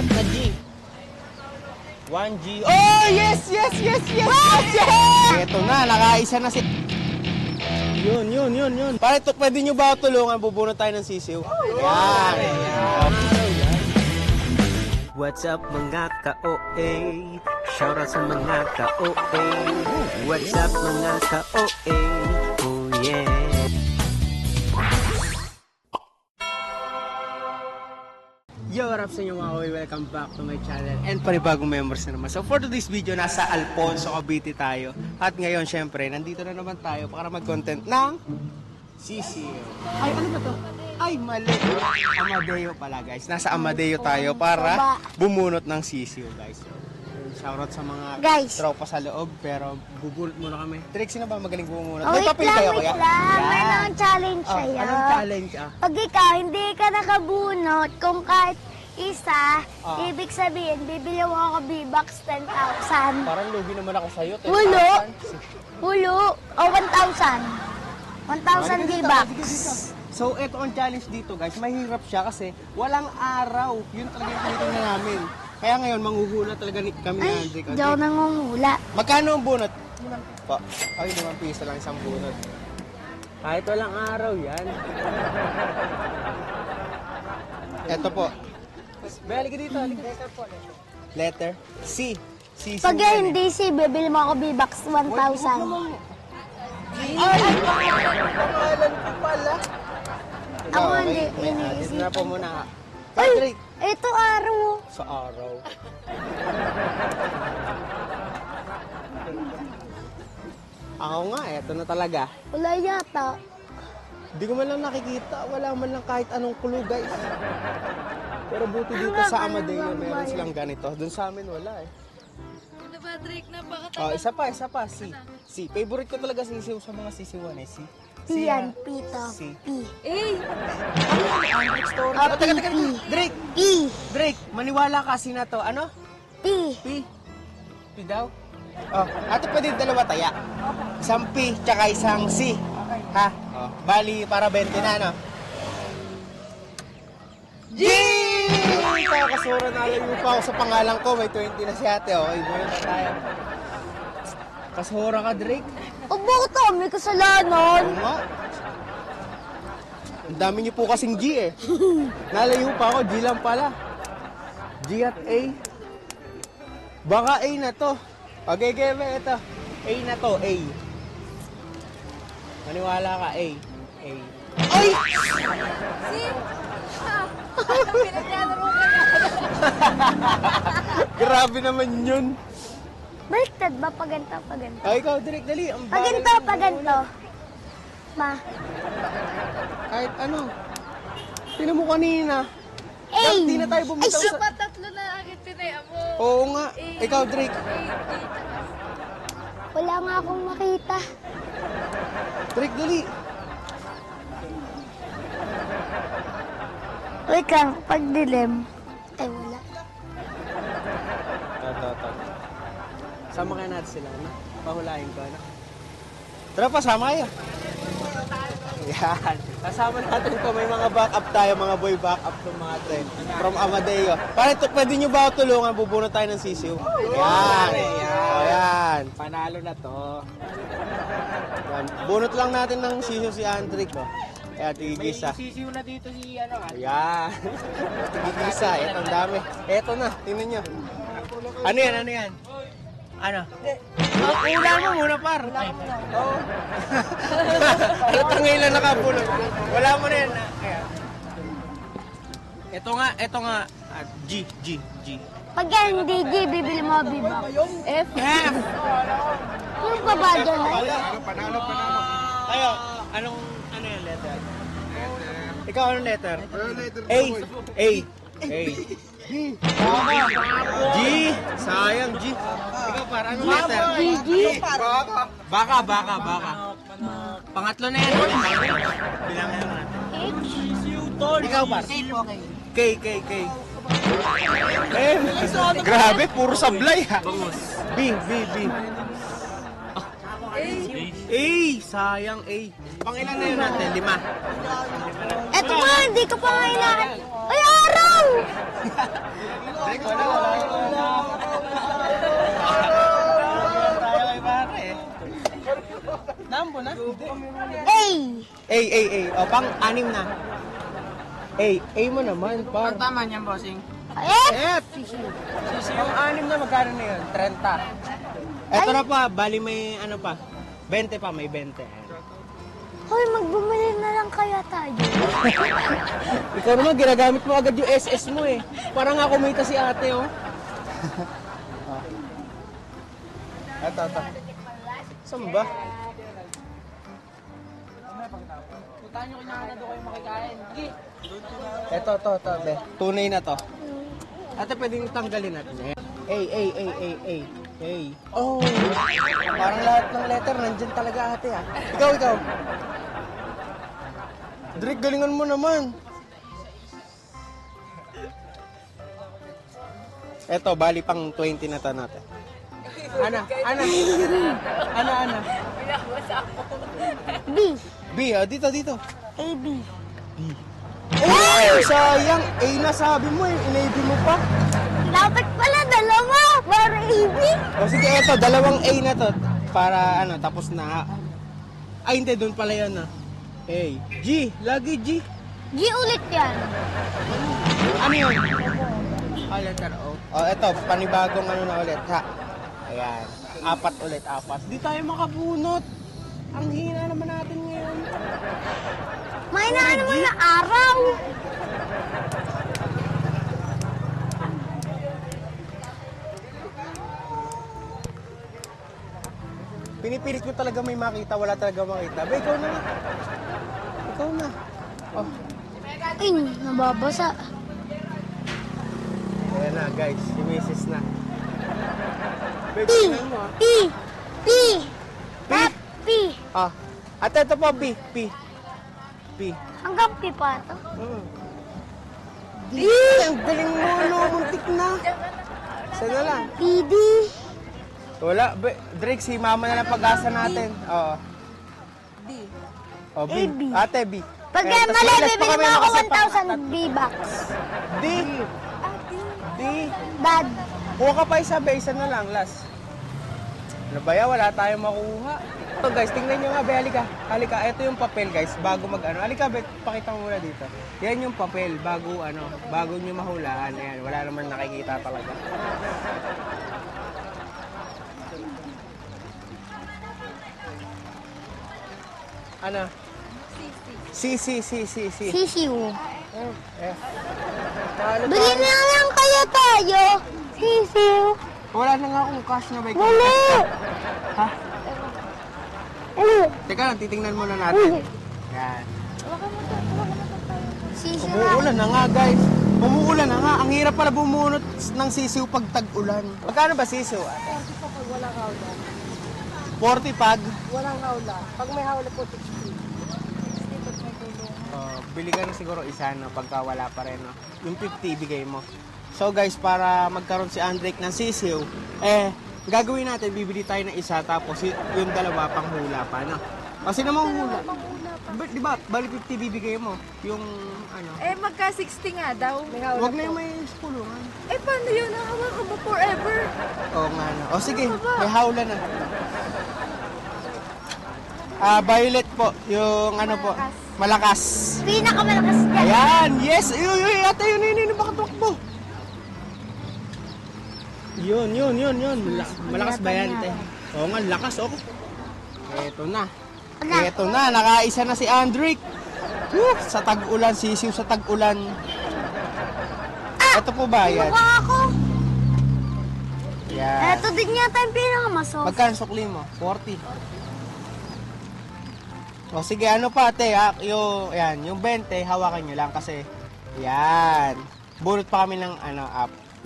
apat na G. 1G. Oh, yes! Ito na, nakaisa na si... Yun. Pare, pwede nyo ba ako tulungan? Bubunot tayo ng sisiw. Yan. What's up mga ka-OA? Shoutout sa mga ka-OA. What's up mga ka-OA? Oh yeah. Yo, what up sa inyo mga OA? Welcome back to my channel and panibagong members na naman. So for today's video, nasa Alfonso, Cavite tayo. At ngayon, syempre, nandito na naman tayo para mag-content ng sisiw. Ay, ano ba to? Ay, mali. Amadeo pala, guys. Nasa Amadeo tayo para bumunot ng sisiw, guys. So, shoutout sa mga tropa sa loob, pero bubunot muna kami. Trick, sino ba magaling bumunot? Oh, may papel kayo, kuya? May nang challenge sa'yo. Anong challenge, Pag ikaw, hindi ka nakabunot, kung kahit isa, ibig sabihin, bibili mo ako B-Box 10,000. Parang lugi naman ako sa'yo. Hulo. O 1,000. 1,000 B-Box. So, ito ang challenge dito, guys. Mahirap siya kasi walang araw. Yun talaga yung tinitingnan namin. Kaya ngayon, manghuhula talaga kami ni Andre. Ay, di ako nangungula. Magkano ang bunot? Pa. Ay, 5 piso lang isang bunot. Kahit walang araw yan. Ito po. Bali ka dito. Letter C. C. Pag hindi si, bibili mo ako B-Box 1,000. Ay! Pangalan ko pala. Ako hindi, iniisip. Dito na po muna. Ay, ito araw. Sa araw. Ako nga, eto na talaga. Wala yata. Hindi ko man lang nakikita. Wala man lang kahit anong clue, guys. Pero buti dito sa Amadeo, meron silang ganito. Doon sa amin, wala eh. Ano ba, Drake? Napakatagal. Oh, isa pa. C. Favorite ko talaga sisiw sa mga sisiwan eh. C. P yan, P to. C. P. Eh! Teka. Drake, maniwala ka na to. Ano? P. P daw? Oh, ato pwede dalawa taya. Isang P, tsaka isang C. Ha? Oh, bali, para 20 na, no? Yee! Kakasura na lang pa ako sa pangalan ko. May 20 na si ate, oh. Ibunin na tayo. Kasura ka, Drake. O bakit ako may kasalanan? Oo nga. Ang dami niyo po kasing G eh. Nalayo pa ako, G lang pala. G at A. Baka A na to. Okay, ito. A na to, A. Maniwala ka, A. A. Ay! Pinaglaro ka na. Grabe naman yun. Baliktad ba? Paganto. Ay, ikaw, Drake, dali. Ang Paganto. Ma. Kahit ano. Tinan mo kanina. A. Di na tayo bumitaw sa... Dapat tatlo na agad pinaya mo. Oo nga. Ikaw, Drake. Wala nga akong makita. Drake, dali. Wait lang, pag dilim. Ay, wala. Ito. Sama kaya natin sila, na? Pahulayin ko, na? Tara pa, sama kayo. Yan. Kasama natin ko, may mga backup tayo, mga boy backup ng mga trend. From Amadeo. Pare, pwede nyo ba ako tulungan? Bubunot tayo ng sisiw. Yan. Panalo na to. Yan. Bunot lang natin ng sisiw si Andrick. Kaya tigigisa. May sisiw na dito si ano ka. Ayan. Tigigisa. Ito ang dami. Ito na. Tingnan nyo. Ano yan? Ano? Ulan mo muna, par. Oo. Halatang ngayon lang nakabunod. Wala mo na yan. Ito nga. G. Pag hindi G, bibili mo B-Box. F. Yung baba dyan ay. Panalo. Ayo, ano yung letter? Ikaw anong letter? A. G. Sayang, G. Ikaw par, anong letter? G. Baka. Pangatlo na yan. Bilangin naman natin. H. Ikaw par. K. Grabe, puro sablay ha. B. A. Sayang A. Pangilan na yun natin? 5. Eto nga, hindi ko pa nga inaan. Ay, araw! A. O, pang-anim na. A mo naman, par. Ang tama niyan, bossing. F! F! Pang-anim na, magkano na yun? 30. Eto na pa, bali may ano pa. 20 pa, may 20. Hoy, magbumili na lang kaya tayo. Ikaw naman, ginagamit mo agad yung SS mo eh. Parang nga kumita si ate, oh. Eto. Saan ba? Puntahan nyo kinakain doon kayo makikain. Sige. Eto, be. Tunay na to. Ate, pwedeng tanggalin natin. A. Oh! Parang lahat ng letter, nandyan talaga ate, ah. Ikaw. Drake, galingan mo naman. Eto, bali pang 20 na to natin. Ana. B. B, oh, dito. A, B. Oh, sayang. A na sabi mo eh. In-A-B mo pa. Dapat pala dalawa. Para A, B. O sige, eto, dalawang A na to. Para ano, tapos na. Ay, hindi, doon pala yun, ah. A. G, lagi G. G ulit yan. Ano yun? Letter O. O, eto, panibagong ano na ulit, ha? Ayan. 4 ulit. Di tayo makabunot. Ang hina naman natin ngayon. May na naman na araw. Pinipilit ko talaga may makita, wala talaga makita. Ba, ikaw na. Oh, Ay, nababasa. ayan na, guys. Si Mrs. na. Babe, P. tingnan mo, ah. P. P. Tap, P. Ah, at ito pa, P. Hanggang P pa ito. D! Ang galing mo, no? Muntik na. Sana lang. PD. Wala. Drake, si mama na lang pag-asa natin. Oo. D. O, B. A, B. Ate, B. Pag Eh, tas mali, may last pa bibili kami mo ako kasi pa- 1,000 V-Bucks. D. D. Dad. Kuha ka pa isa na lang, last. Ano ba yan? Wala tayong makuha. So guys, tingnan nyo nga, be, halika. Ito yung papel, guys, bago mag-ano. Halika, be, pakita mo muna dito. Yan yung papel, bago nyo mahulaan. Ayan, wala naman nakikita talaga. Ano? C. Sisiw. F. Talo Bili tayo. na lang kaya tayo. Sisiw. Wala na nga akong cash na bike. Wala. Ha? Ano? Teka lang, titingnan muna natin. Yan. Sisiw na. Umuulan na nga, guys. Umuulan na nga. Ang hirap pala bumunot ng sisiw pag tag-ulan. Magkano ba sisiw? 40 pa pag walang hawla. 40 pag? Walang hawla. Pag may hawla po, 60. 60 pag may tulong. Bili ka na siguro isa na pagka wala pa rin. No? Yung 50 bigay mo. So guys, para magkaroon si Andrek ng sisiw, gagawin natin, bibili tayo ng isa tapos yung dalawa pang hula pa. No? Kasi namang hula. Di ba, bali 50 bibigay mo. Yung ano. Magka 60 nga daw. May hawla Huwag na po. yung may pulungan. Paano yun? Nahawakan mo forever. Oo nga no. O sige, may hawla na. Violet po, yung ano po, malakas. Pinakamalakas dyan. Ayan, yes! Uy, ate, yun, baka tumakbo. Yun. Malakas ba yan, te? Oo nga, lakas, oh. Eto na, nakaisa na si Andrick. Sa tag-ulan, sisiw sa tag-ulan. Ito po ba yan? Mukha ako. Yan. Ito din yata yung pinakamasoft. Magkano sukli mo? 40. O sige, ano pa ate, yung 20, hawakan nyo lang kasi, yan. Bunot pa kami ng,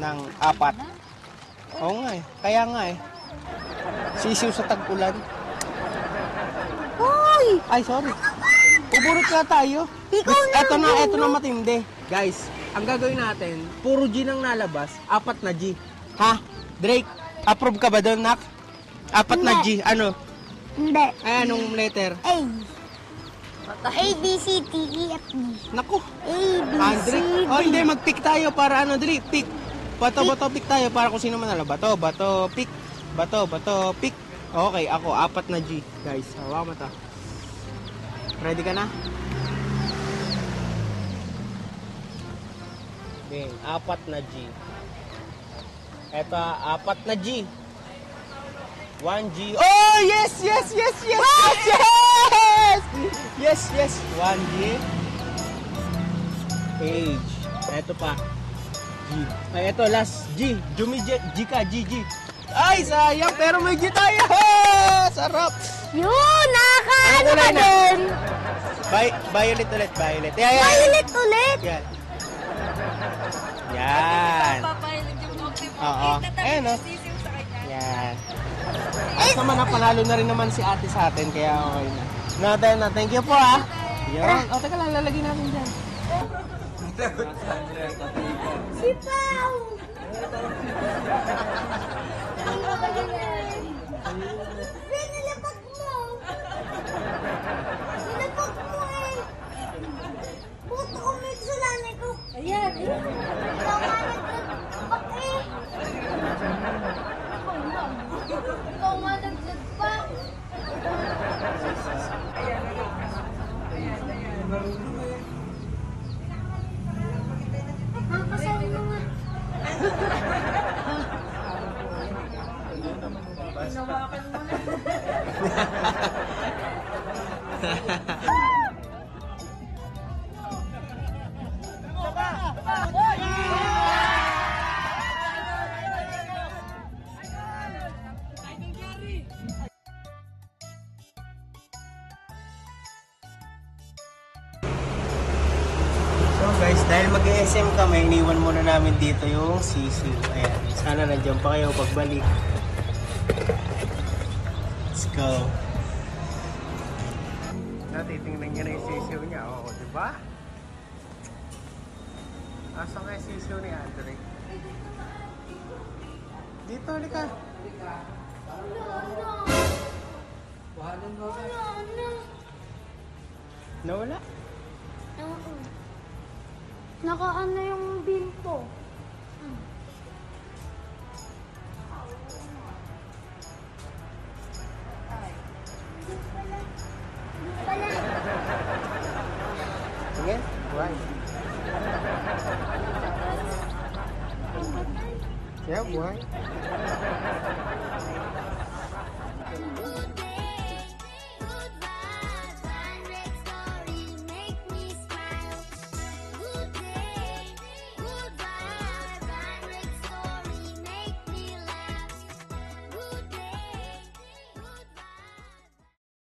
ng 4. Oo nga kaya nga Sisiw sa tag-ulan. Hoy! Ay, sorry. Ubunot nga tayo. Ikaw na, Eto na matindi. Guys, ang gagawin natin, puro G nang nalabas, 4 na G. Ha? Drake, approve ka ba doon, nak? 4 na G, ano? Hindi. Ay, anong letter? A. A, B, C, D, E, F, G. Naku. A, B, C, Andrick. D. Oh, hindi. Mag-pick tayo para dali. Pick. Bato, pick tayo para kung sino man nala. Bato, pick. Bato, pick. Okay, ako. 4 na G. Guys, hawa mo to. Ready ka na? Game, 4 na G. Eto, 4 na G. 1 G. Oh, yes, yes, yes, yes, yes, yes! Yes, yes. 1 G. H. Eto pa. G. Ay, eto, last. G. Jumi, G ka, G, G. Ay, sayang, pero may G tayo. Sarap. Yun, nakakaano Ano ka kulay na? din. Violet ulit, violet. Yeah, yeah, yeah. Violet ulit. Yan. Yan. Oo. Ayan, no? Yan. Ay, naman na, panalo na rin naman si ate sa atin, kaya okay na. Natin na, thank you po, ha. Yan. O, teka lang, lalagay natin dyan. Si Pao. Pinilipag mo. Nilipag mo eh. Puto ko may kasalanan ko. Ayan. Ikaw nga nagdagpak eh. Ikaw nga nagdagpak. Nakakasawin mo nga. Hinawakan mo na. So guys, dahil mag-SM kami, iniwan muna namin dito yung sisiw. Ayan, sana nandiyan pa kayo pagbalik. Let's go. Natitingnan niya na yung sisiw niya. Oo, di ba? Asa nga yung sisiw ni Andre? Dito, halika. Nawala? Oo. Nakaano yung bimpo. Tingin? Buhay. Yeah, buhay.